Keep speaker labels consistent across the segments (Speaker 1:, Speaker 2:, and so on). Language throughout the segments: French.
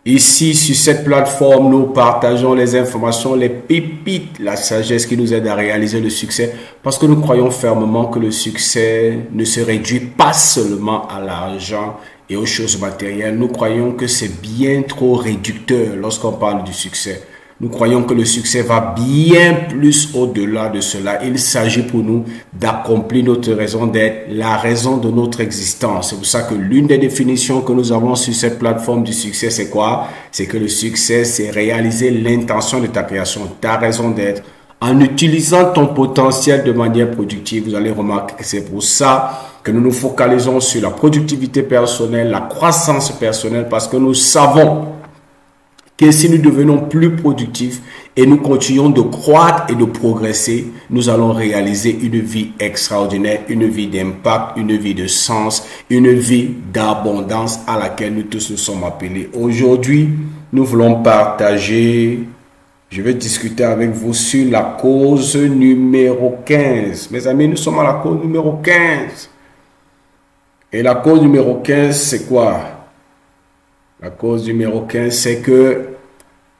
Speaker 1: Ici, sur cette plateforme, nous partageons les informations, les pépites, la sagesse qui nous aide à réaliser le succès parce que nous croyons fermement que le succès ne se réduit pas seulement à l'argent et aux choses matérielles. Nous croyons que c'est bien trop réducteur lorsqu'on parle du succès. Nous croyons que le succès va bien plus au-delà de cela. Il s'agit pour nous d'accomplir notre raison d'être, la raison de notre existence. C'est pour ça que l'une des définitions que nous avons sur cette plateforme du succès, c'est quoi? C'est que le succès, c'est réaliser l'intention de ta création, ta raison d'être, en utilisant ton potentiel de manière productive. Vous allez remarquer que c'est pour ça que nous nous focalisons sur la productivité personnelle, la croissance personnelle, parce que nous savons que si nous devenons plus productifs et nous continuons de croître et de progresser, nous allons réaliser une vie extraordinaire, une vie d'impact, une vie de sens, une vie d'abondance à laquelle nous tous nous sommes appelés. Aujourd'hui, nous voulons partager, je vais discuter avec vous sur la cause numéro 15. Mes amis, nous sommes à la cause numéro 15. Et la cause numéro 15, c'est quoi? La cause numéro 15, c'est que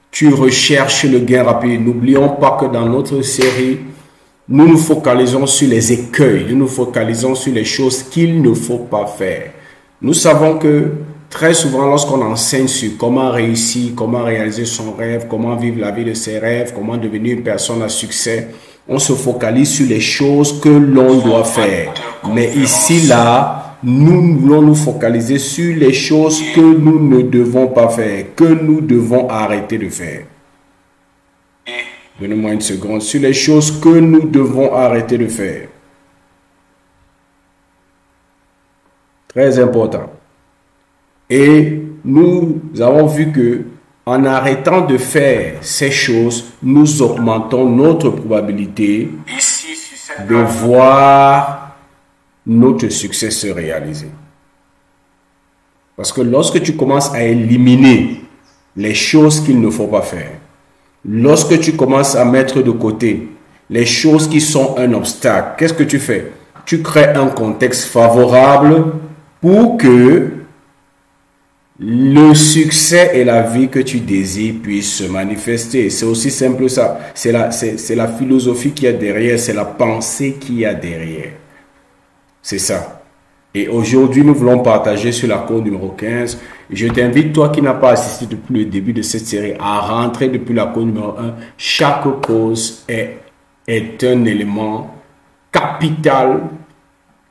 Speaker 1: tu recherches le gain rapide. N'oublions pas que dans notre série, nous nous focalisons sur les écueils. Nous nous focalisons sur les choses qu'il ne faut pas faire. Nous savons que très souvent, lorsqu'on enseigne sur comment réussir, comment réaliser son rêve, comment vivre la vie de ses rêves, comment devenir une personne à succès, on se focalise sur les choses que l'on doit faire. Mais ici, là, nous voulons nous focaliser sur les choses que nous ne devons pas faire, que nous devons arrêter de faire. Donnez-moi une seconde. Sur les choses que nous devons arrêter de faire. Très important. Et nous avons vu que en arrêtant de faire ces choses, nous augmentons notre probabilité de voir notre succès se réaliser. Parce que lorsque tu commences à éliminer les choses qu'il ne faut pas faire, lorsque tu commences à mettre de côté les choses qui sont un obstacle, qu'est-ce que tu fais? Tu crées un contexte favorable pour que le succès et la vie que tu désires puissent se manifester. C'est aussi simple ça. C'est la philosophie qu'il y a derrière, c'est la pensée qu'il y a derrière. C'est ça. Et aujourd'hui, nous voulons partager sur la cause numéro 15. Je t'invite, toi qui n'as pas assisté depuis le début de cette série, à rentrer depuis la cause numéro 1. Chaque cause est un élément capital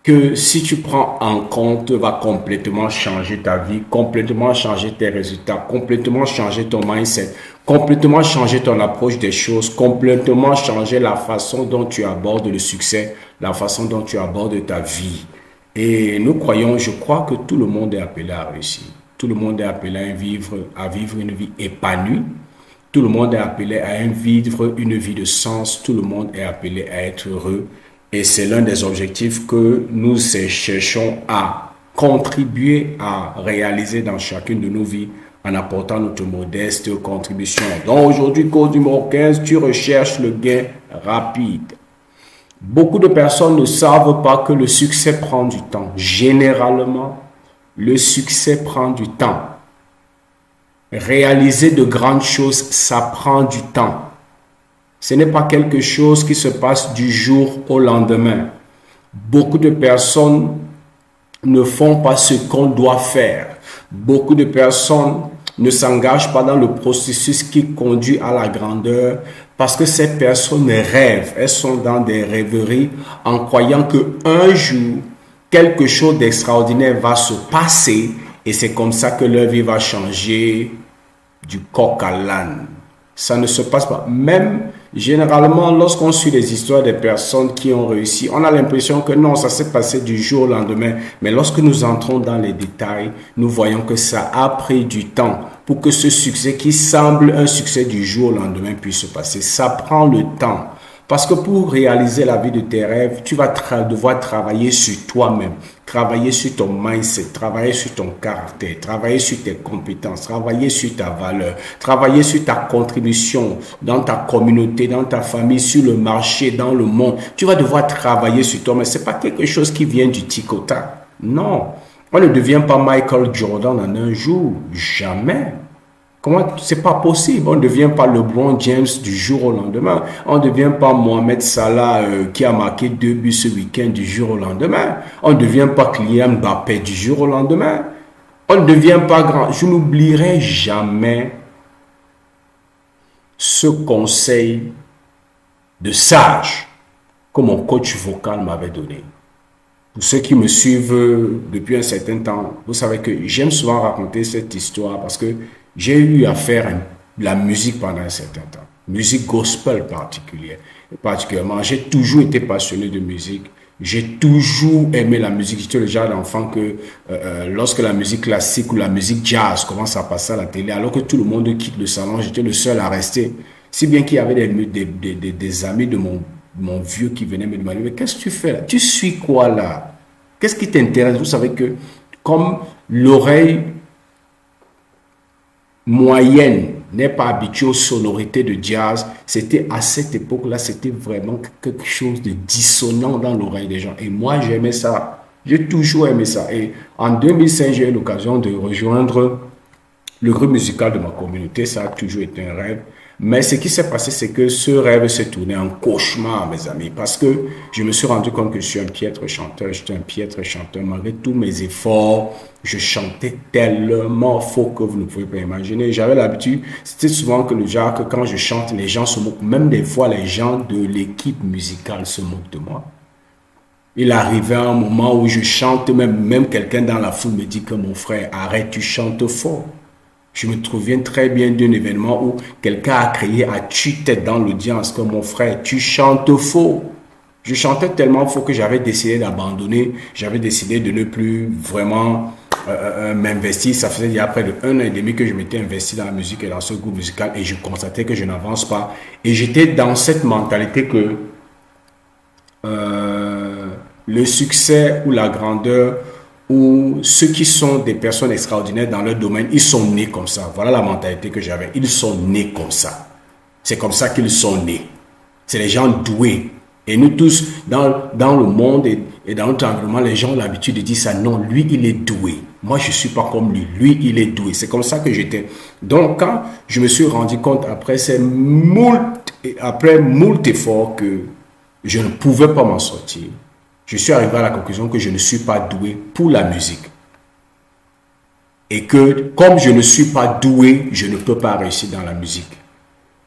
Speaker 1: que si tu prends en compte, va complètement changer ta vie, complètement changer tes résultats, complètement changer ton mindset, complètement changer ton approche des choses, complètement changer la façon dont tu abordes le succès, la façon dont tu abordes ta vie. Et nous croyons, je crois que tout le monde est appelé à réussir. Tout le monde est appelé à vivre une vie épanouie. Tout le monde est appelé à vivre une vie de sens. Tout le monde est appelé à être heureux. Et c'est l'un des objectifs que nous cherchons à contribuer à réaliser dans chacune de nos vies en apportant notre modeste contribution. Donc aujourd'hui, cause numéro 15, tu recherches le gain rapide. Beaucoup de personnes ne savent pas que le succès prend du temps. Généralement, le succès prend du temps. Réaliser de grandes choses, ça prend du temps. Ce n'est pas quelque chose qui se passe du jour au lendemain. Beaucoup de personnes ne font pas ce qu'on doit faire. Beaucoup de personnes ne s'engagent pas dans le processus qui conduit à la grandeur parce que ces personnes rêvent. Elles sont dans des rêveries en croyant qu'un jour, quelque chose d'extraordinaire va se passer et c'est comme ça que leur vie va changer du coq à l'âne. Ça ne se passe pas. Même généralement, lorsqu'on suit les histoires des personnes qui ont réussi, on a l'impression que non, ça s'est passé du jour au lendemain. Mais lorsque nous entrons dans les détails, nous voyons que ça a pris du temps pour que ce succès qui semble un succès du jour au lendemain puisse se passer. Ça prend le temps. Parce que pour réaliser la vie de tes rêves, tu vas devoir travailler sur toi-même, travailler sur ton mindset, travailler sur ton caractère, travailler sur tes compétences, travailler sur ta valeur, travailler sur ta contribution dans ta communauté, dans ta famille, sur le marché, dans le monde. Tu vas devoir travailler sur toi, mais ce n'est pas quelque chose qui vient du tic-au-tac. Non, on ne devient pas Michael Jordan en un jour, jamais. Comment, c'est pas possible. On ne devient pas LeBron James du jour au lendemain. On ne devient pas Mohamed Salah qui a marqué 2 buts ce week-end du jour au lendemain. On ne devient pas Kylian Mbappé du jour au lendemain. On ne devient pas grand. Je n'oublierai jamais ce conseil de sage que mon coach vocal m'avait donné. Pour ceux qui me suivent depuis un certain temps, vous savez que j'aime souvent raconter cette histoire parce que j'ai eu à faire la musique pendant un certain temps. Musique gospel particulièrement. J'ai toujours été passionné de musique. J'ai toujours aimé la musique. J'étais le genre d'enfant que lorsque la musique classique ou la musique jazz commence à passer à la télé, alors que tout le monde quitte le salon, j'étais le seul à rester. Si bien qu'il y avait des amis de mon vieux qui venaient me demander, mais qu'est-ce que tu fais là? Tu suis quoi là? Qu'est-ce qui t'intéresse? Vous savez que comme l'oreille moyenne n'est pas habituée aux sonorités de jazz, c'était à cette époque-là, c'était vraiment quelque chose de dissonant dans l'oreille des gens. Et moi, j'aimais ça. J'ai toujours aimé ça. Et en 2005, j'ai eu l'occasion de rejoindre le groupe musical de ma communauté. Ça a toujours été un rêve. Mais ce qui s'est passé, c'est que ce rêve s'est tourné en cauchemar, mes amis, parce que je me suis rendu compte que je suis un piètre chanteur, j'étais un piètre chanteur, malgré tous mes efforts, je chantais tellement faux que vous ne pouvez pas imaginer. J'avais l'habitude, c'était souvent que le genre que quand je chante, les gens se moquent, même des fois les gens de l'équipe musicale se moquent de moi. Il arrivait un moment où je chante, même quelqu'un dans la foule me dit que mon frère, arrête, tu chantes faux. Je me souviens très bien d'un événement où quelqu'un a crié à tue-tête dans l'audience que mon frère, tu chantes faux. Je chantais tellement faux que j'avais décidé d'abandonner. J'avais décidé de ne plus vraiment m'investir. Ça faisait il y a près de 1 an et demi que je m'étais investi dans la musique et dans ce groupe musical et je constatais que je n'avance pas. Et j'étais dans cette mentalité que le succès ou la grandeur ou ceux qui sont des personnes extraordinaires dans leur domaine, ils sont nés comme ça. Voilà la mentalité que j'avais. Ils sont nés comme ça. C'est comme ça qu'ils sont nés. C'est les gens doués. Et nous tous, dans le monde et dans notre environnement, les gens ont l'habitude de dire ça. Non, lui, il est doué. Moi, je ne suis pas comme lui. Lui, il est doué. C'est comme ça que j'étais. Donc, quand je me suis rendu compte, après moult efforts, que je ne pouvais pas m'en sortir, je suis arrivé à la conclusion que je ne suis pas doué pour la musique. Et que, comme je ne suis pas doué, je ne peux pas réussir dans la musique.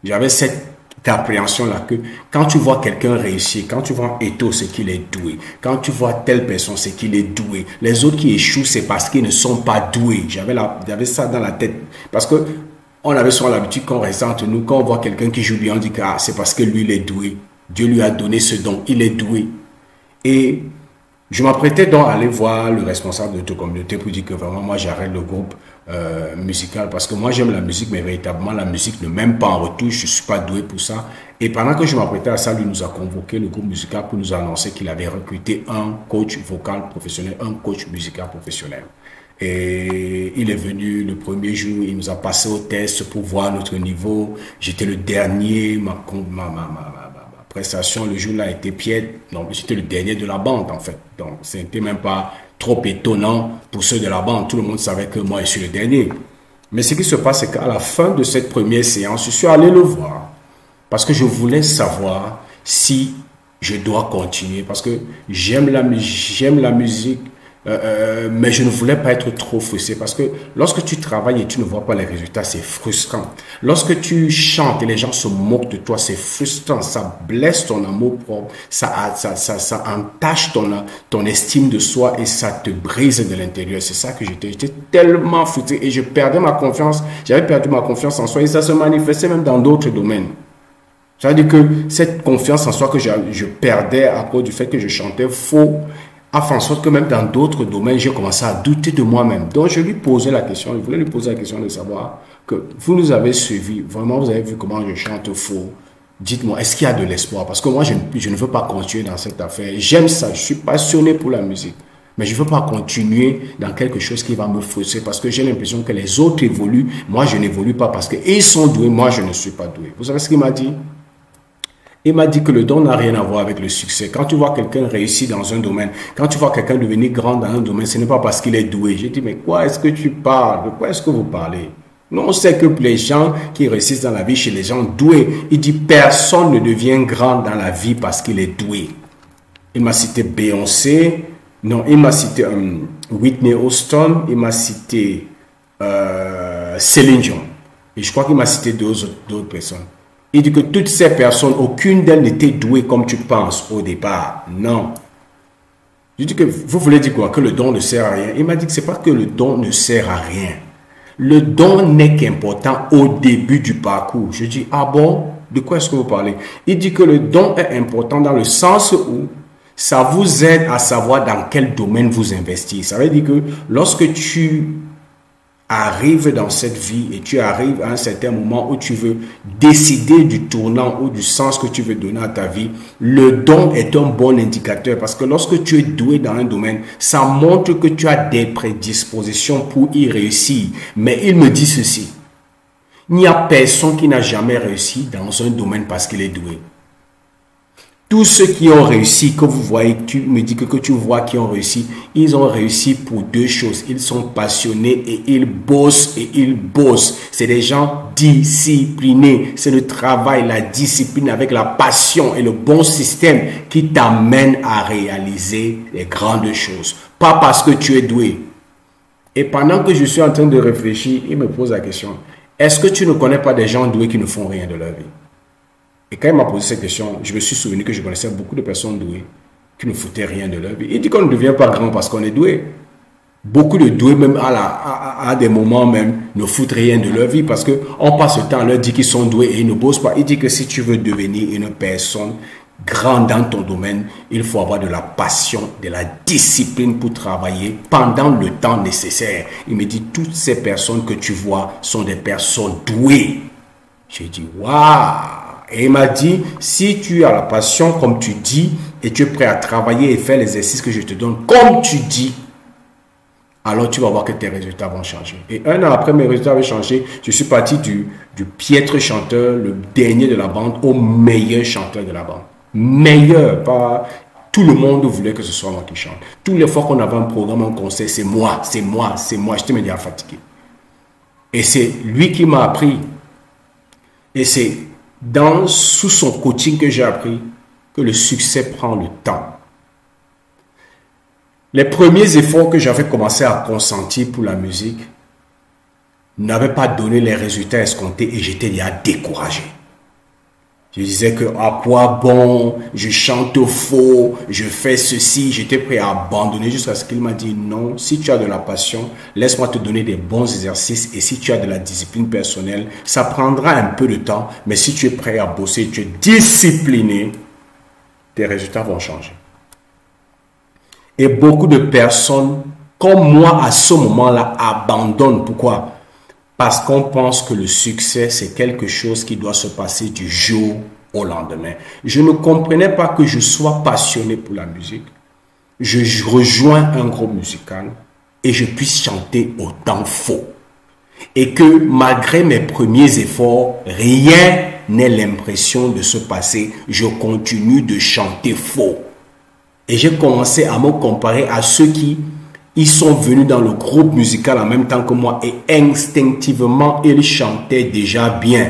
Speaker 1: J'avais cette appréhension-là que quand tu vois quelqu'un réussir, quand tu vois Eto, c'est qu'il est doué. Quand tu vois telle personne, c'est qu'il est doué. Les autres qui échouent, c'est parce qu'ils ne sont pas doués. J'avais ça dans la tête. Parce que on avait souvent l'habitude qu'on reste entre nous. Quand on voit quelqu'un qui joue bien, on dit que c'est parce que lui, il est doué. Dieu lui a donné ce don. Il est doué. Et je m'apprêtais donc à aller voir le responsable de notre communauté pour dire que vraiment, moi, j'arrête le groupe musical parce que moi, j'aime la musique, mais véritablement, la musique ne m'aime pas en retour. Je ne suis pas doué pour ça. Et pendant que je m'apprêtais à ça, lui nous a convoqué, le groupe musical, pour nous annoncer qu'il avait recruté un coach vocal professionnel, un coach musical professionnel. Et il est venu le premier jour, il nous a passé au test pour voir notre niveau. J'étais le dernier, ma prestation le jour-là était piètre. Donc, j'étais le dernier de la bande, en fait. Donc, ce n'était même pas trop étonnant pour ceux de la bande. Tout le monde savait que moi, je suis le dernier. Mais ce qui se passe, c'est qu'à la fin de cette première séance, je suis allé le voir parce que je voulais savoir si je dois continuer. Parce que j'aime la musique, mais je ne voulais pas être trop frustré parce que lorsque tu travailles et tu ne vois pas les résultats, c'est frustrant. Lorsque tu chantes et les gens se moquent de toi, c'est frustrant. Ça blesse ton amour propre, ça entache ton estime de soi et ça te brise de l'intérieur. C'est ça que j'étais tellement frustré et je perdais ma confiance. J'avais perdu ma confiance en soi et ça se manifestait même dans d'autres domaines. Ça veut dire que cette confiance en soi que je perdais à cause du fait que je chantais faux a fait en sorte que même dans d'autres domaines, j'ai commencé à douter de moi-même. Donc, je lui posais la question, je voulais lui poser la question de savoir que vous nous avez suivis, vraiment, vous avez vu comment je chante faux. Dites-moi, est-ce qu'il y a de l'espoir? Parce que moi, je ne veux pas continuer dans cette affaire. J'aime ça, je suis passionné pour la musique. Mais je ne veux pas continuer dans quelque chose qui va me frustrer parce que j'ai l'impression que les autres évoluent. Moi, je n'évolue pas parce qu'ils sont doués, moi, je ne suis pas doué. Vous savez ce qu'il m'a dit? Il m'a dit que le don n'a rien à voir avec le succès. Quand tu vois quelqu'un réussir dans un domaine, quand tu vois quelqu'un devenir grand dans un domaine, ce n'est pas parce qu'il est doué. J'ai dit, mais quoi est-ce que tu parles? De quoi est-ce que vous parlez? Non, on sait que les gens qui réussissent dans la vie, chez les gens doués, il dit personne ne devient grand dans la vie parce qu'il est doué. Il m'a cité Beyoncé, non, il m'a cité Whitney Houston, il m'a cité Céline Dion. Et je crois qu'il m'a cité d'autres personnes. Il dit que toutes ces personnes, aucune d'elles n'était douée comme tu penses au départ. Non. Je dis que vous voulez dire quoi? Que le don ne sert à rien. Il m'a dit que c'est pas que le don ne sert à rien. Le don n'est qu'important au début du parcours. Je dis, ah bon? De quoi est-ce que vous parlez? Il dit que le don est important dans le sens où ça vous aide à savoir dans quel domaine vous investir. Ça veut dire que lorsque tu arrives dans cette vie et tu arrives à un certain moment où tu veux décider du tournant ou du sens que tu veux donner à ta vie, le don est un bon indicateur parce que lorsque tu es doué dans un domaine, ça montre que tu as des prédispositions pour y réussir. Mais il me dit ceci, il n'y a personne qui n'a jamais réussi dans un domaine parce qu'il est doué. Tous ceux qui ont réussi, que vous voyez, tu me dis que tu vois qui ont réussi, ils ont réussi pour deux choses. Ils sont passionnés et ils bossent et ils bossent. C'est des gens disciplinés. C'est le travail, la discipline avec la passion et le bon système qui t'amène à réaliser les grandes choses. Pas parce que tu es doué. Et pendant que je suis en train de réfléchir, il me pose la question, est-ce que tu ne connais pas des gens doués qui ne font rien de leur vie? Et quand il m'a posé cette question, je me suis souvenu que je connaissais beaucoup de personnes douées qui ne foutaient rien de leur vie. Il dit qu'on ne devient pas grand parce qu'on est doué. Beaucoup de doués, même à des moments même, ne foutent rien de leur vie parce qu'on passe le temps à leur dire qu'ils sont doués et ils ne bossent pas. Il dit que si tu veux devenir une personne grande dans ton domaine, il faut avoir de la passion, de la discipline pour travailler pendant le temps nécessaire. Il me dit, toutes ces personnes que tu vois sont des personnes douées. J'ai dit, waouh! Et il m'a dit, si tu as la passion comme tu dis, et tu es prêt à travailler et faire l'exercice que je te donne comme tu dis, alors tu vas voir que tes résultats vont changer. Et un an après, mes résultats avaient changé. Je suis parti du piètre chanteur, le dernier de la bande, au meilleur chanteur de la bande. Meilleur, pas... Tout le monde voulait que ce soit moi qui chante. Tous les fois qu'on avait un programme, un concert, c'est moi, c'est moi, c'est moi. J'étais déjà fatigué. Et c'est lui qui m'a appris. Et c'est sous son coaching que j'ai appris que le succès prend le temps. Les premiers efforts que j'avais commencé à consentir pour la musique n'avaient pas donné les résultats escomptés et j'étais déjà découragé. Je disais que à quoi bon, je chante faux, je fais ceci, j'étais prêt à abandonner jusqu'à ce qu'il m'a dit non, si tu as de la passion, laisse-moi te donner des bons exercices et si tu as de la discipline personnelle, ça prendra un peu de temps, mais si tu es prêt à bosser, tu es discipliné, tes résultats vont changer. Et beaucoup de personnes, comme moi à ce moment-là, abandonnent. Pourquoi? Parce qu'on pense que le succès, c'est quelque chose qui doit se passer du jour au lendemain. Je ne comprenais pas que je sois passionné pour la musique. Je rejoins un groupe musical et je puisse chanter autant faux. Et que malgré mes premiers efforts, rien n'ait l'impression de se passer. Je continue de chanter faux. Et j'ai commencé à me comparer à ceux qui... Ils sont venus dans le groupe musical en même temps que moi et instinctivement, ils chantaient déjà bien.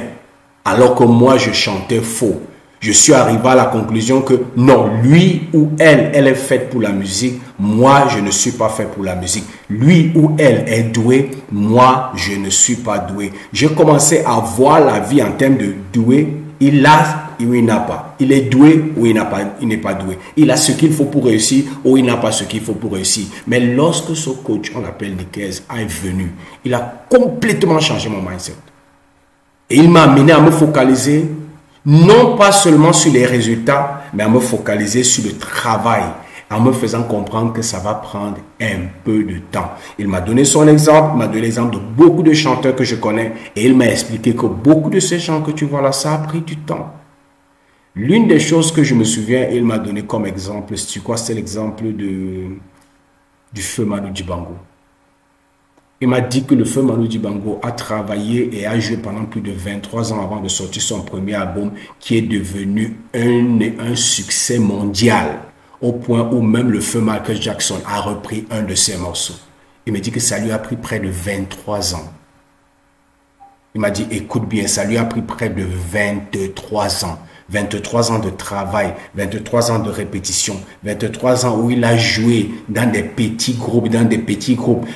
Speaker 1: Alors que moi, je chantais faux. Je suis arrivé à la conclusion que non, lui ou elle est faite pour la musique. Moi, je ne suis pas fait pour la musique. Lui ou elle est doué. Moi, je ne suis pas doué. J'ai commencé à voir la vie en termes de doué. Il a ou il n'a pas. Il est doué ou il n'est pas doué. Il a ce qu'il faut pour réussir ou il n'a pas ce qu'il faut pour réussir. Mais lorsque ce coach, on l'appelle Niquez, est venu, il a complètement changé mon mindset. Et il m'a amené à me focaliser, non pas seulement sur les résultats, mais à me focaliser sur le travail, en me faisant comprendre que ça va prendre un peu de temps. Il m'a donné son exemple, il m'a donné l'exemple de beaucoup de chanteurs que je connais, et il m'a expliqué que beaucoup de ces chants que tu vois là, ça a pris du temps. L'une des choses que je me souviens, il m'a donné comme exemple, c'est quoi? C'est l'exemple du feu Manu Dibango. Il m'a dit que le feu Manu Dibango a travaillé et a joué pendant plus de 23 ans avant de sortir son premier album qui est devenu un succès mondial au point où même le feu Michael Jackson a repris un de ses morceaux. Il me dit que ça lui a pris près de 23 ans. Il m'a dit, écoute bien, ça lui a pris près de 23 ans. 23 ans de travail, 23 ans de répétition, 23 ans où il a joué dans des petits groupes,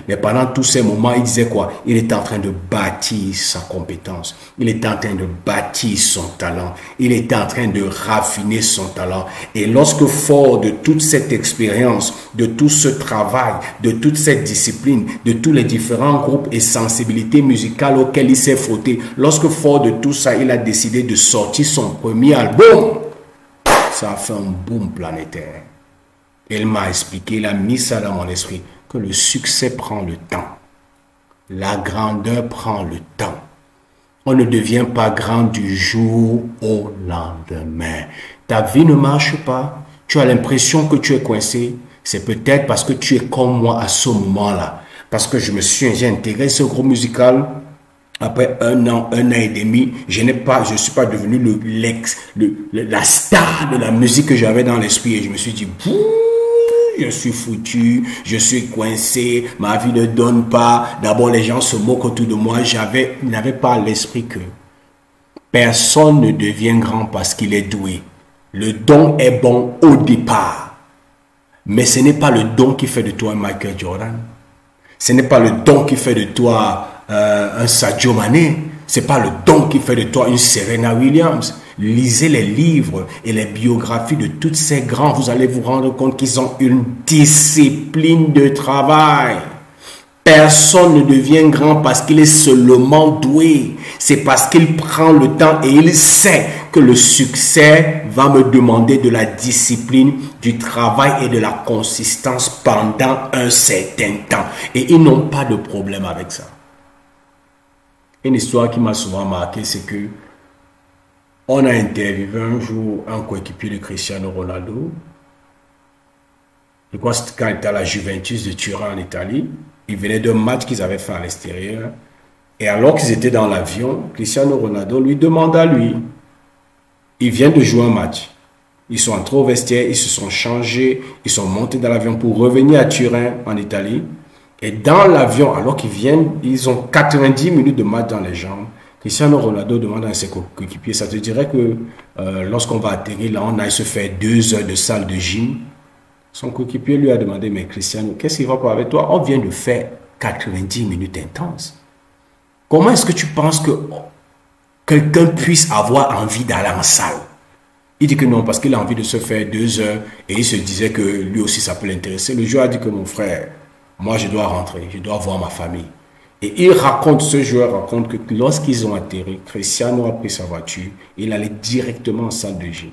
Speaker 1: Mais pendant tous ces moments, il disait quoi? Il était en train de bâtir sa compétence. Il était en train de bâtir son talent. Il était en train de raffiner son talent. Et lorsque fort de toute cette expérience, de tout ce travail, de toute cette discipline, de tous les différents groupes et sensibilités musicales auxquelles il s'est frotté, lorsque fort de tout ça, il a décidé de sortir son premier album, ça a fait un boom planétaire. Il m'a expliqué, il a mis ça dans mon esprit, que le succès prend le temps. La grandeur prend le temps. On ne devient pas grand du jour au lendemain. Ta vie ne marche pas. Tu as l'impression que tu es coincé. C'est peut-être parce que tu es comme moi à ce moment-là. Parce que j'ai intégré ce groupe musical. Après un an et demi, je suis pas devenu la star de la musique que j'avais dans l'esprit. Et je me suis dit, je suis foutu, je suis coincé, ma vie ne donne pas. D'abord, les gens se moquent autour de moi. Je n'avais pas l'esprit que personne ne devient grand parce qu'il est doué. Le don est bon au départ. Mais ce n'est pas le don qui fait de toi un Michael Jordan. Ce n'est pas le don qui fait de toi un Sadio Mané. C'est pas le don qui fait de toi une Serena Williams. Lisez les livres et les biographies de tous ces grands. Vous allez vous rendre compte qu'ils ont une discipline de travail. Personne ne devient grand parce qu'il est seulement doué. C'est parce qu'il prend le temps et il sait que le succès va me demander de la discipline, du travail et de la consistance pendant un certain temps. Et ils n'ont pas de problème avec ça. Une histoire qui m'a souvent marqué, c'est que on a interviewé un jour un coéquipier de Cristiano Ronaldo. Je crois que c'était quand il était à la Juventus de Turin en Italie. Ils venaient d'un match qu'ils avaient fait à l'extérieur. Et alors qu'ils étaient dans l'avion, Cristiano Ronaldo lui demande à lui. Il vient de jouer un match. Ils sont entrés au vestiaire, ils se sont changés, ils sont montés dans l'avion pour revenir à Turin en Italie. Et dans l'avion, alors qu'ils viennent, ils ont 90 minutes de match dans les jambes. Cristiano Ronaldo demande à ses coéquipiers, ça te dirait que lorsqu'on va atterrir, là, on aille se faire 2 heures de salle de gym. Son coéquipier lui a demandé, mais Cristiano, qu'est-ce qui va pas avec toi? On vient de faire 90 minutes intenses. Comment est-ce que tu penses que quelqu'un puisse avoir envie d'aller en salle? Il dit que non, parce qu'il a envie de se faire 2 heures et il se disait que lui aussi ça peut l'intéresser. Le joueur a dit que mon frère, moi je dois rentrer, je dois voir ma famille. Et ce joueur raconte que lorsqu'ils ont atterri, Cristiano a pris sa voiture, il allait directement en salle de gym.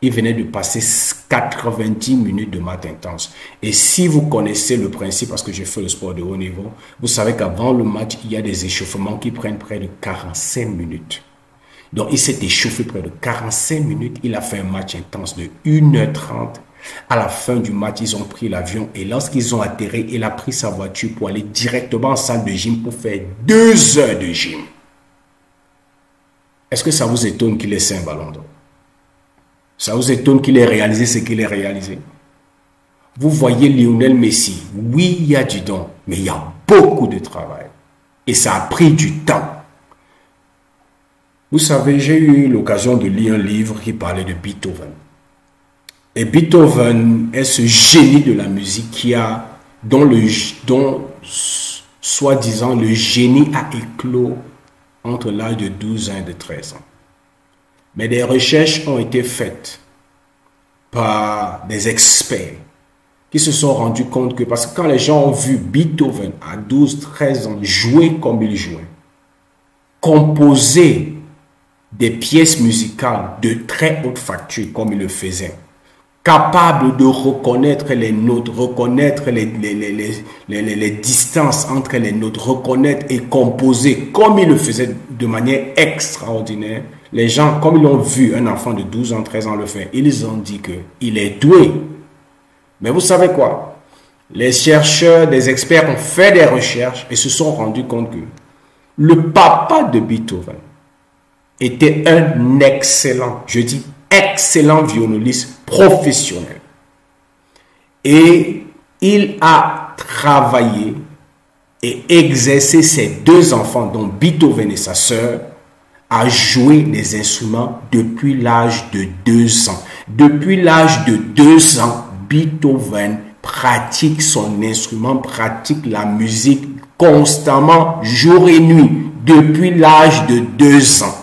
Speaker 1: Il venait de passer 90 minutes de maths intense. Et si vous connaissez le principe, parce que j'ai fait le sport de haut niveau, vous savez qu'avant le match, il y a des échauffements qui prennent près de 45 minutes. Donc, il s'est échauffé près de 45 minutes. Il a fait un match intense de 1h30. À la fin du match, ils ont pris l'avion. Et lorsqu'ils ont atterri, il a pris sa voiture pour aller directement en salle de gym pour faire 2 heures de gym. Est-ce que ça vous étonne qu'il ait 5 ballons d'or? Ça vous étonne qu'il ait réalisé ce qu'il a réalisé? Vous voyez Lionel Messi. Oui, il y a du don, mais il y a beaucoup de travail. Et ça a pris du temps. Vous savez, j'ai eu l'occasion de lire un livre qui parlait de Beethoven. Et Beethoven est ce génie de la musique dont soi-disant, le génie a éclos entre l'âge de 12 ans et de 13 ans. Mais des recherches ont été faites par des experts qui se sont rendus compte que, parce que quand les gens ont vu Beethoven à 12-13 ans jouer comme il jouait, composer des pièces musicales de très haute facture comme il le faisait, capable de reconnaître les notes, reconnaître les distances entre les notes, reconnaître et composer comme il le faisait de manière extraordinaire. Les gens, comme ils ont vu un enfant de 12 ans, 13 ans le faire, ils ont dit qu'il est doué. Mais vous savez quoi? Les chercheurs, des experts ont fait des recherches et se sont rendus compte que le papa de Beethoven était un excellent, je dis excellent violoniste professionnel. Et il a travaillé et exercer ses deux enfants, dont Beethoven et sa sœur, à jouer des instruments depuis l'âge de 2 ans. Depuis l'âge de 2 ans, Beethoven pratique son instrument, pratique la musique constamment, jour et nuit, depuis l'âge de 2 ans.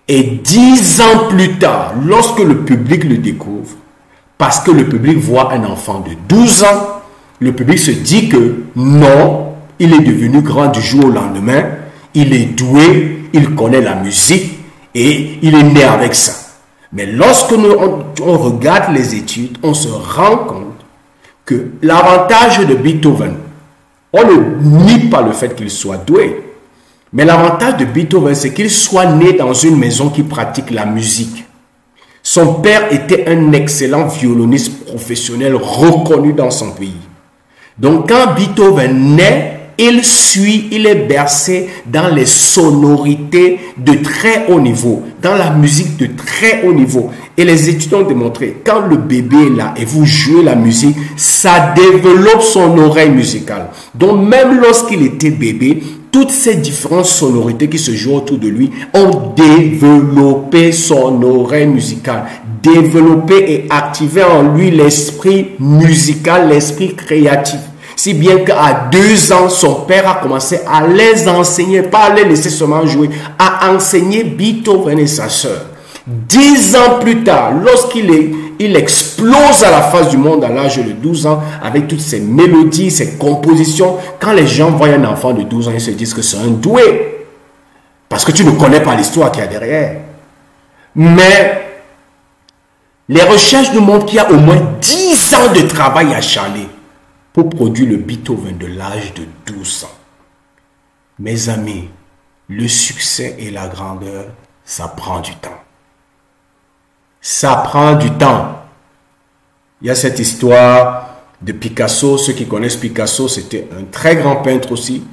Speaker 1: Et 10 ans plus tard, lorsque le public le découvre, parce que le public voit un enfant de 12 ans, le public se dit que non, il est devenu grand du jour au lendemain, il est doué, il connaît la musique et il est né avec ça. Mais lorsque on regarde les études, on se rend compte que l'avantage de Beethoven, on ne nie pas le fait qu'il soit doué, mais l'avantage de Beethoven, c'est qu'il soit né dans une maison qui pratique la musique. Son père était un excellent violoniste professionnel reconnu dans son pays. Donc quand Beethoven naît, il est bercé dans les sonorités de très haut niveau, dans la musique de très haut niveau. Et les études ont démontré, quand le bébé est là et vous jouez la musique, ça développe son oreille musicale. Donc même lorsqu'il était bébé, toutes ces différentes sonorités qui se jouent autour de lui ont développé son oreille musicale, développé et activé en lui l'esprit musical, l'esprit créatif. Si bien qu'à 2 ans, son père a commencé à les enseigner, pas à les laisser seulement jouer, à enseigner Beethoven et sa sœur. 10 ans plus tard, il explose à la face du monde à l'âge de 12 ans avec toutes ses mélodies, ses compositions. Quand les gens voient un enfant de 12 ans, ils se disent que c'est un doué. Parce que tu ne connais pas l'histoire qu'il y a derrière. Mais les recherches nous montrent qu'il y a au moins 10 ans de travail acharné pour produire le Beethoven de l'âge de 12 ans. Mes amis, le succès et la grandeur, ça prend du temps. Ça prend du temps. Il y a cette histoire de Picasso. Ceux qui connaissent Picasso, c'était un très grand peintre aussi.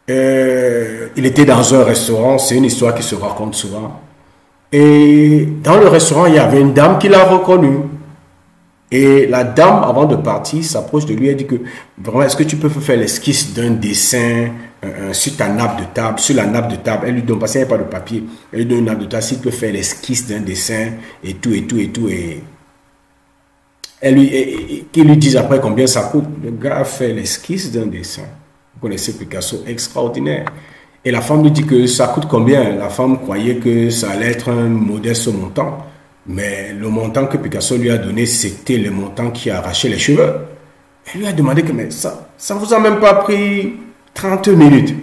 Speaker 1: Il était dans un restaurant. C'est une histoire qui se raconte souvent. Et dans le restaurant, il y avait une dame qui l'a reconnu. Et la dame, avant de partir, s'approche de lui et dit que vraiment, est-ce que tu peux faire l'esquisse d'un dessin sur ta nappe de table, sur la nappe de table. Elle lui donne, parce qu'il n'y a pas de papier, elle lui donne une nappe de table, s'il peut faire l'esquisse d'un dessin et tout, et tout, et tout. Et qu'ils lui disent après combien ça coûte. Le gars a fait l'esquisse d'un dessin. Vous connaissez Picasso, extraordinaire. Et la femme lui dit que ça coûte combien. La femme croyait que ça allait être un modeste montant. Mais le montant que Picasso lui a donné, c'était le montant qui a arraché les cheveux. Elle lui a demandé que mais ça ne vous a même pas pris 30 minutes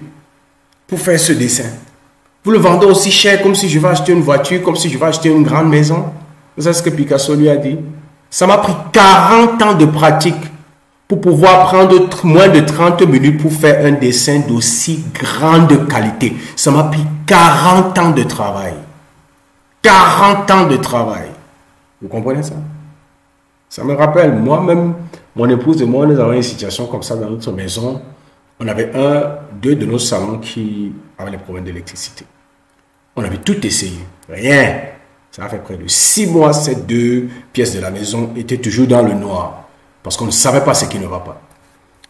Speaker 1: pour faire ce dessin. Vous le vendez aussi cher comme si je vais acheter une voiture, comme si je vais acheter une grande maison. Vous savez ce que Picasso lui a dit? Ça m'a pris 40 ans de pratique pour pouvoir prendre moins de 30 minutes pour faire un dessin d'aussi grande qualité. Ça m'a pris 40 ans de travail. 40 ans de travail. Vous comprenez ça? Ça me rappelle, moi-même, mon épouse et moi, nous avons une situation comme ça dans notre maison. On avait deux de nos salons qui avaient des problèmes d'électricité. On avait tout essayé. Rien. Ça a fait près de 6 mois, ces 2 pièces de la maison étaient toujours dans le noir. Parce qu'on ne savait pas ce qui ne va pas.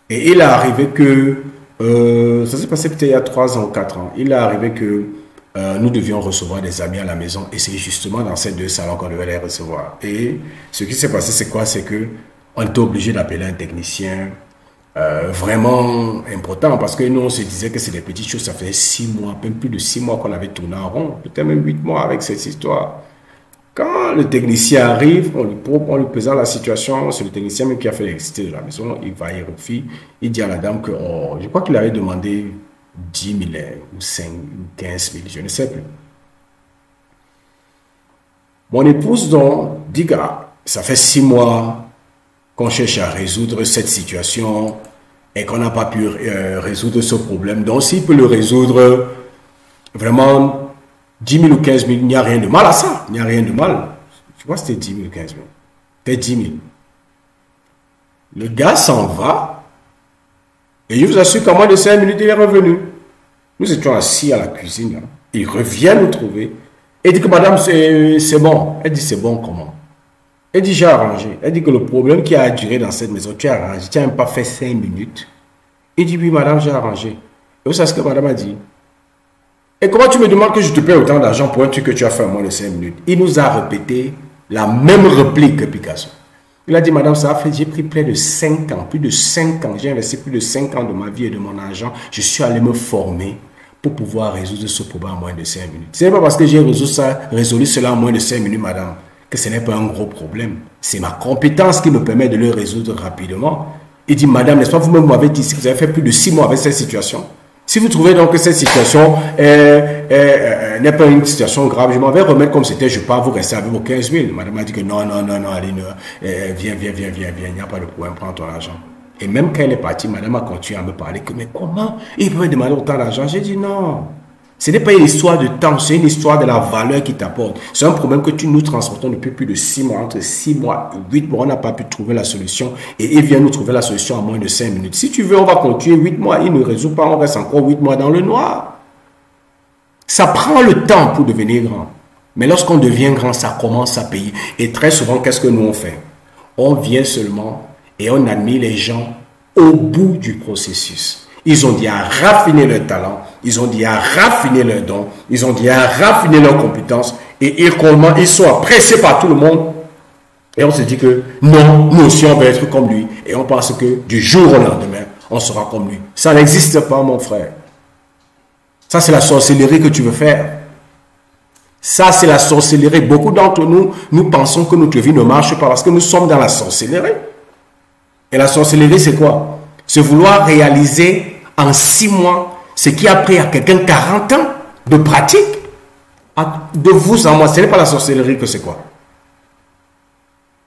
Speaker 1: Et il est arrivé que, ça s'est passé peut-être il y a 3 ans ou 4 ans, il est arrivé que nous devions recevoir des amis à la maison et c'est justement dans ces 2 salons qu'on devait les recevoir. Et ce qui s'est passé, c'est quoi? C'est que on était obligé d'appeler un technicien vraiment important parce que nous on se disait que c'est des petites choses. Ça faisait 6 mois, même plus de 6 mois qu'on avait tourné en rond, peut-être même 8 mois avec cette histoire. Quand le technicien arrive, on lui présente la situation, c'est le technicien même qui a fait l'électricité de la maison, il va, il refie, il dit à la dame que je crois qu'il avait demandé 10 000 ou 5 ou 15 000, je ne sais plus. Mon épouse donc dit que ça fait 6 mois qu'on cherche à résoudre cette situation et qu'on n'a pas pu résoudre ce problème. Donc s'il peut le résoudre vraiment 10 000 ou 15 000, il n'y a rien de mal à ça. Il n'y a rien de mal. Je crois que c'était 10 000 ou 15 000. C'était 10 000. Le gars s'en va. Et je vous assure qu'en moins de 5 minutes, il est revenu. Nous étions assis à la cuisine. Là. Il revient nous trouver. Et dit que madame, c'est bon. Elle dit, c'est bon comment? Elle dit, j'ai arrangé. Elle dit que le problème qui a duré dans cette maison, tu as arrangé. Tu n'as même pas fait 5 minutes. Il dit, oui, madame, j'ai arrangé. Et vous savez ce que madame a dit? Et comment tu me demandes que je te paie autant d'argent pour un truc que tu as fait en moins de 5 minutes? Il nous a répété la même réplique que Picasso. Il a dit, madame, ça a fait, j'ai pris près de 5 ans, plus de 5 ans, j'ai investi plus de 5 ans de ma vie et de mon argent. Je suis allé me former pour pouvoir résoudre ce problème en moins de 5 minutes. Ce n'est pas parce que j'ai résolu cela en moins de 5 minutes, madame, que ce n'est pas un gros problème. C'est ma compétence qui me permet de le résoudre rapidement. Il dit, madame, n'est-ce pas, vous-même m'avez dit que vous avez fait plus de 6 mois avec cette situation. Si vous trouvez donc que cette situation n'est pas une situation grave, je m'en vais remettre comme c'était, je pars, vous restez avec vos 15 000. Madame a dit que non, Aline, viens, il n'y a pas de problème, prends ton argent. Et même quand elle est partie, madame a continué à me parler que, mais comment il peut me demander autant d'argent? J'ai dit non. Ce n'est pas une histoire de temps, c'est une histoire de la valeur qui t'apporte. C'est un problème que nous transportons depuis plus de 6 mois, entre 6 mois et 8 mois, on n'a pas pu trouver la solution. Et il vient nous trouver la solution en moins de 5 minutes. Si tu veux, on va continuer 8 mois, il ne résout pas, on reste encore 8 mois dans le noir. Ça prend le temps pour devenir grand. Mais lorsqu'on devient grand, ça commence à payer. Et très souvent, qu'est-ce que nous on fait? On vient seulement et on admire les gens au bout du processus. Ils ont dit à raffiner leur talent, ils ont dit à raffiner leurs dons, ils ont dit à raffiner leurs compétences et ils sont pressés par tout le monde. Et on se dit que non, nous aussi on va être comme lui. Et on pense que du jour au lendemain, on sera comme lui. Ça n'existe pas, mon frère. Ça, c'est la sorcellerie que tu veux faire. Ça, c'est la sorcellerie. Beaucoup d'entre nous, nous pensons que notre vie ne marche pas parce que nous sommes dans la sorcellerie. Et la sorcellerie, c'est quoi? C'est vouloir réaliser en 6 mois ce qui a pris à quelqu'un 40 ans de pratique. De vous en moi, ce n'est pas la sorcellerie que c'est quoi?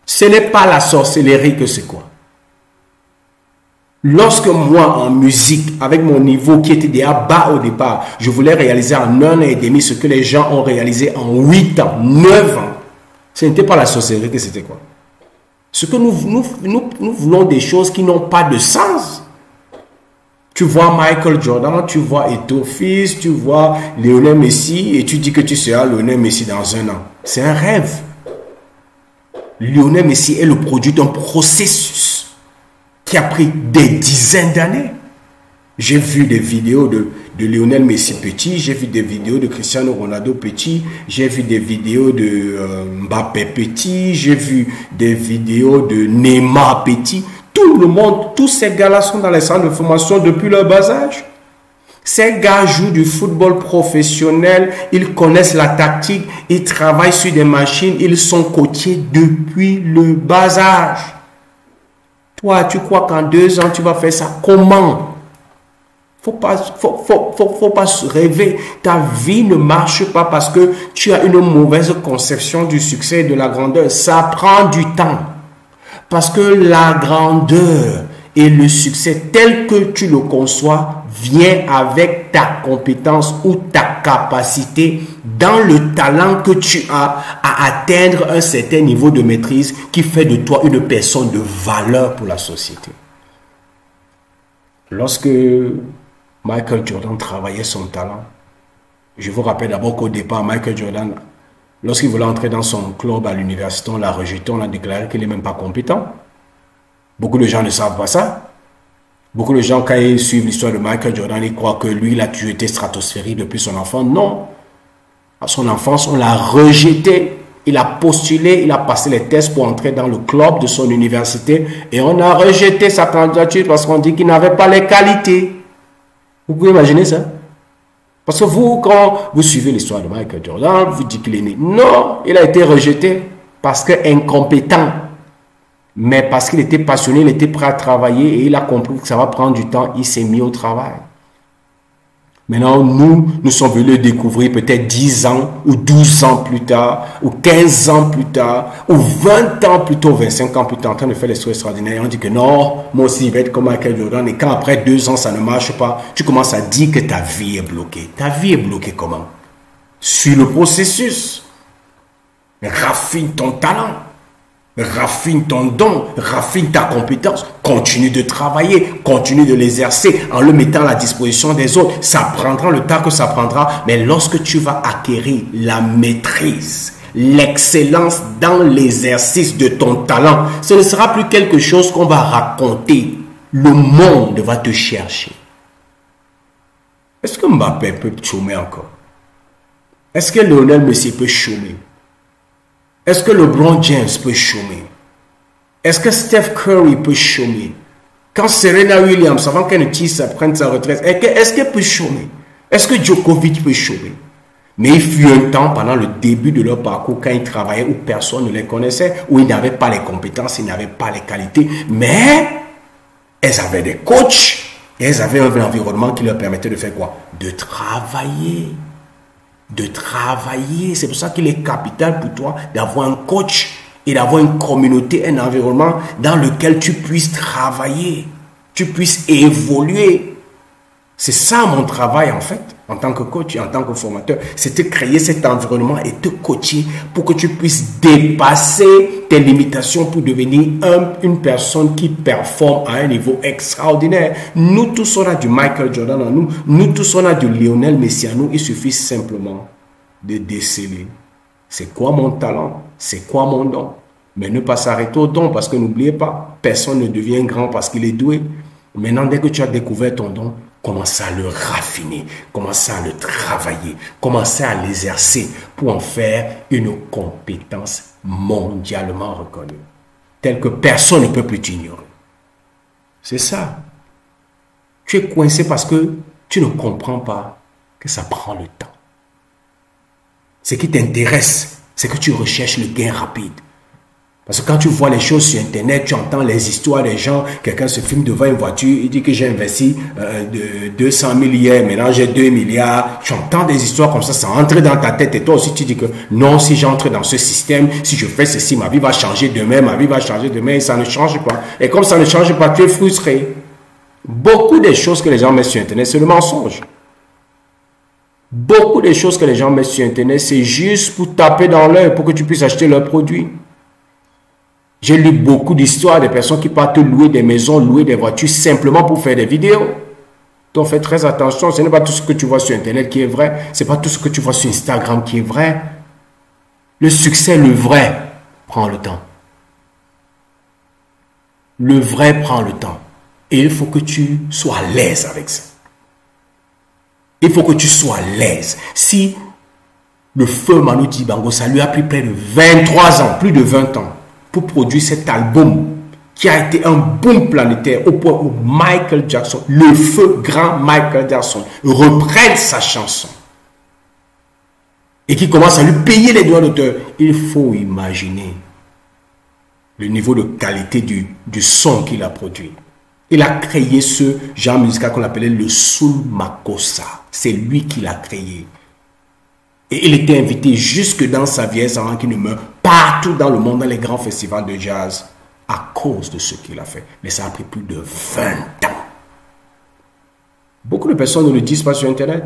Speaker 1: Ce n'est pas la sorcellerie que c'est quoi? Lorsque moi, en musique, avec mon niveau qui était déjà bas au départ, je voulais réaliser en 1 an et demi ce que les gens ont réalisé en 8 ans, 9 ans, ce n'était pas la sorcellerie que c'était quoi? Ce que nous voulons des choses qui n'ont pas de sens. Tu vois Michael Jordan, tu vois Eto'o Fils, tu vois Lionel Messi et tu dis que tu seras Lionel Messi dans 1 an. C'est un rêve. Lionel Messi est le produit d'un processus qui a pris des dizaines d'années. J'ai vu des vidéos de Lionel Messi petit, j'ai vu des vidéos de Cristiano Ronaldo petit, j'ai vu des vidéos de Mbappé petit, j'ai vu des vidéos de Neymar petit. Tout le monde, tous ces gars-là sont dans les centres de formation depuis leur bas âge. Ces gars jouent du football professionnel, ils connaissent la tactique, ils travaillent sur des machines, ils sont coachés depuis le bas âge. Toi, tu crois qu'en 2 ans, tu vas faire ça? Comment? Faut pas se rêver. Ta vie ne marche pas parce que tu as une mauvaise conception du succès et de la grandeur. Ça prend du temps. Parce que la grandeur et le succès tel que tu le conçois vient avec ta compétence ou ta capacité dans le talent que tu as à atteindre un certain niveau de maîtrise qui fait de toi une personne de valeur pour la société. Lorsque Michael Jordan travaillait son talent, je vous rappelle d'abord qu'au départ, Michael Jordan, lorsqu'il voulait entrer dans son club à l'université, on l'a rejeté, on a déclaré qu'il n'est même pas compétent. Beaucoup de gens ne savent pas ça. Beaucoup de gens, quand ils suivent l'histoire de Michael Jordan, ils croient que lui, il a toujours été stratosphérique depuis son enfance. Non. À son enfance, on l'a rejeté. Il a postulé, il a passé les tests pour entrer dans le club de son université et on a rejeté sa candidature parce qu'on dit qu'il n'avait pas les qualités. Vous pouvez imaginer ça? Parce que vous, quand vous suivez l'histoire de Michael Jordan, vous dites qu'il est né. Non, il a été rejeté parce que incompétent. Mais parce qu'il était passionné, il était prêt à travailler et il a compris que ça va prendre du temps, il s'est mis au travail. Maintenant, nous sommes venus découvrir peut-être 10 ans ou 12 ans plus tard, ou 15 ans plus tard, ou 20 ans plus tôt, 25 ans plus tard, en train de faire des choses extraordinaires. Et on dit que non, moi aussi, il va être comme Michael Jordan. Et quand après 2 ans, ça ne marche pas, tu commences à dire que ta vie est bloquée. Ta vie est bloquée comment? Sur le processus. Raffine ton talent. Raffine ton don, raffine ta compétence, continue de travailler, continue de l'exercer en le mettant à la disposition des autres. Ça prendra le temps que ça prendra, mais lorsque tu vas acquérir la maîtrise, l'excellence dans l'exercice de ton talent, ce ne sera plus quelque chose qu'on va raconter. le monde va te chercher. Est-ce que Mbappé peut chômer encore? Est-ce que Lionel Messi peut chômer? Est-ce que LeBron James peut chômer? Est-ce que Steph Curry peut chômer? Quand Serena Williams, avant qu'elle ne tisse, prenne sa retraite, est-ce qu'elle peut chômer? Est-ce que Djokovic peut chômer? Mais il fut un temps, pendant le début de leur parcours, quand ils travaillaient, où personne ne les connaissait, où ils n'avaient pas les compétences, ils n'avaient pas les qualités, mais elles avaient des coachs, et elles avaient un environnement qui leur permettait de faire quoi? De travailler. De travailler. C'est pour ça qu'il est capital pour toi d'avoir un coach et d'avoir une communauté, un environnement dans lequel tu puisses travailler, tu puisses évoluer. C'est ça mon travail en fait, en tant que coach et en tant que formateur. C'est de créer cet environnement et te coacher pour que tu puisses dépasser tes limitations pour devenir une personne qui performe à un niveau extraordinaire. Nous tous on a du Michael Jordan en nous, nous tous on a du Lionel Messi en nous. Il suffit simplement de déceler. C'est quoi mon talent? C'est quoi mon don? Mais ne pas s'arrêter au don parce que n'oubliez pas, personne ne devient grand parce qu'il est doué. Maintenant, dès que tu as découvert ton don, commence à le raffiner, commence à le travailler, commence à l'exercer pour en faire une compétence mondialement reconnue, telle que personne ne peut plus t'ignorer. C'est ça. Tu es coincé parce que tu ne comprends pas que ça prend le temps. Ce qui t'intéresse, c'est que tu recherches le gain rapide. Parce que quand tu vois les choses sur Internet, tu entends les histoires des gens, quelqu'un se filme devant une voiture, il dit que j'ai investi de 200 000 hier, maintenant j'ai 2 milliards. Tu entends des histoires comme ça entre dans ta tête et toi aussi tu dis que non, si j'entre dans ce système, si je fais ceci, ma vie va changer demain, et ça ne change pas. Et comme ça ne change pas, tu es frustré. Beaucoup des choses que les gens mettent sur Internet, c'est le mensonge. Beaucoup des choses que les gens mettent sur Internet, c'est juste pour taper dans l'œil, pour que tu puisses acheter leurs produits. J'ai lu beaucoup d'histoires de personnes qui partent louer des maisons, louer des voitures simplement pour faire des vidéos. Donc fais très attention, ce n'est pas tout ce que tu vois sur Internet qui est vrai, ce n'est pas tout ce que tu vois sur Instagram qui est vrai. Le succès, le vrai, prend le temps. Le vrai prend le temps. Et il faut que tu sois à l'aise avec ça. Il faut que tu sois à l'aise. Si le feu Manu Dibango, ça lui a pris près de 23 ans, plus de 20 ans, pour produire cet album qui a été un boom planétaire au point où Michael Jackson, le feu grand Michael Jackson, reprenne sa chanson et qui commence à lui payer les droits d'auteur. Il faut imaginer le niveau de qualité du son qu'il a produit. Il a créé ce genre musical qu'on appelait le Soul Makossa. C'est lui qui l'a créé. Et il était invité jusque dans sa vieillesse avant qu'il ne meure partout dans le monde, dans les grands festivals de jazz, à cause de ce qu'il a fait. Mais ça a pris plus de 20 ans. Beaucoup de personnes ne le disent pas sur Internet.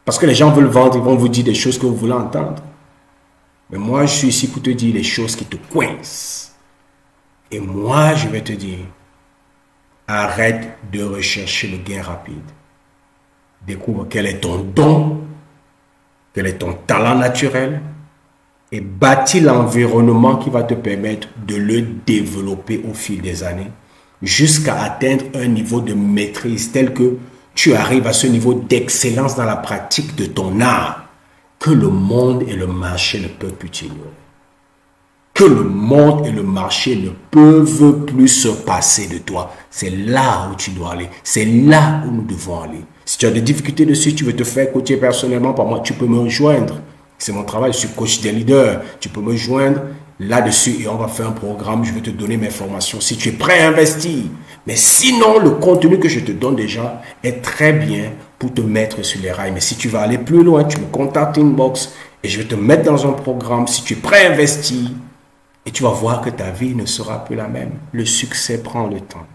Speaker 1: Parce que les gens veulent vendre, ils vont vous dire des choses que vous voulez entendre. Mais moi, je suis ici pour te dire les choses qui te coincent. Et moi, je vais te dire, arrête de rechercher le gain rapide. Découvre quel est ton don, quel est ton talent naturel et bâtis l'environnement qui va te permettre de le développer au fil des années jusqu'à atteindre un niveau de maîtrise tel que tu arrives à ce niveau d'excellence dans la pratique de ton art que le monde et le marché ne peuvent plus t'ignorer. Que le monde et le marché ne peuvent plus se passer de toi. C'est là où tu dois aller. C'est là où nous devons aller. Si tu as des difficultés dessus, tu veux te faire coacher personnellement par moi, tu peux me rejoindre. C'est mon travail, je suis coach des leaders. Tu peux me joindre là-dessus et on va faire un programme. Je vais te donner mes formations si tu es prêt à investir. Mais sinon, le contenu que je te donne déjà est très bien pour te mettre sur les rails. Mais si tu vas aller plus loin, tu me contactes inbox et je vais te mettre dans un programme. Si tu es prêt à investir, et tu vas voir que ta vie ne sera plus la même. Le succès prend le temps.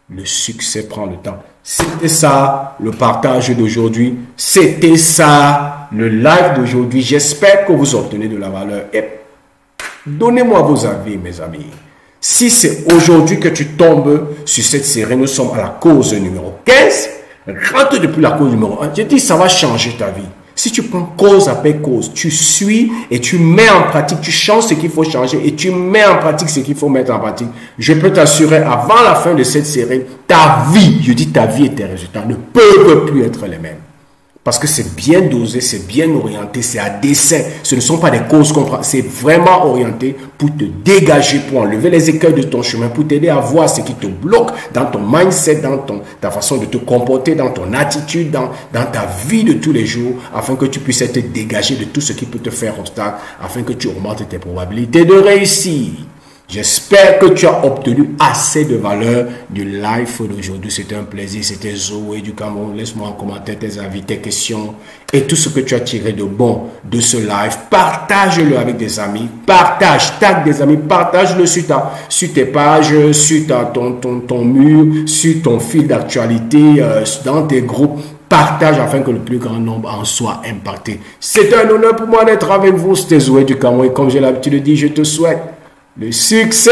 Speaker 1: Le succès prend le temps. C'était ça le partage d'aujourd'hui. C'était ça le live d'aujourd'hui. J'espère que vous obtenez de la valeur. Et donnez-moi vos avis, mes amis. Si c'est aujourd'hui que tu tombes sur cette série, nous sommes à la cause numéro 15. Rentre depuis la cause numéro 1. Je dis, ça va changer ta vie. Si tu prends cause après cause, tu suis et tu mets en pratique, tu changes ce qu'il faut changer et tu mets en pratique ce qu'il faut mettre en pratique, je peux t'assurer, avant la fin de cette série, ta vie, je dis ta vie et tes résultats ne peuvent plus être les mêmes. Parce que c'est bien dosé, c'est bien orienté, c'est à dessein. Ce ne sont pas des causes qu'on prend, c'est vraiment orienté pour te dégager, pour enlever les écueils de ton chemin, pour t'aider à voir ce qui te bloque dans ton mindset, dans ta façon de te comporter, dans ton attitude, dans ta vie de tous les jours, afin que tu puisses être dégagé de tout ce qui peut te faire obstacle, afin que tu augmentes tes probabilités de réussir. J'espère que tu as obtenu assez de valeur du live d'aujourd'hui. C'était un plaisir. C'était Zoé du Cameroun. Laisse-moi en commentaire tes avis, tes questions et tout ce que tu as tiré de bon de ce live. Partage-le avec des amis. Tag des amis. Partage-le sur tes pages, sur ton mur, sur ton fil d'actualité, dans tes groupes. Partage afin que le plus grand nombre en soit impacté. C'est un honneur pour moi d'être avec vous. C'était Zoé du Cameroun. Et comme j'ai l'habitude de dire, je te souhaite le succès!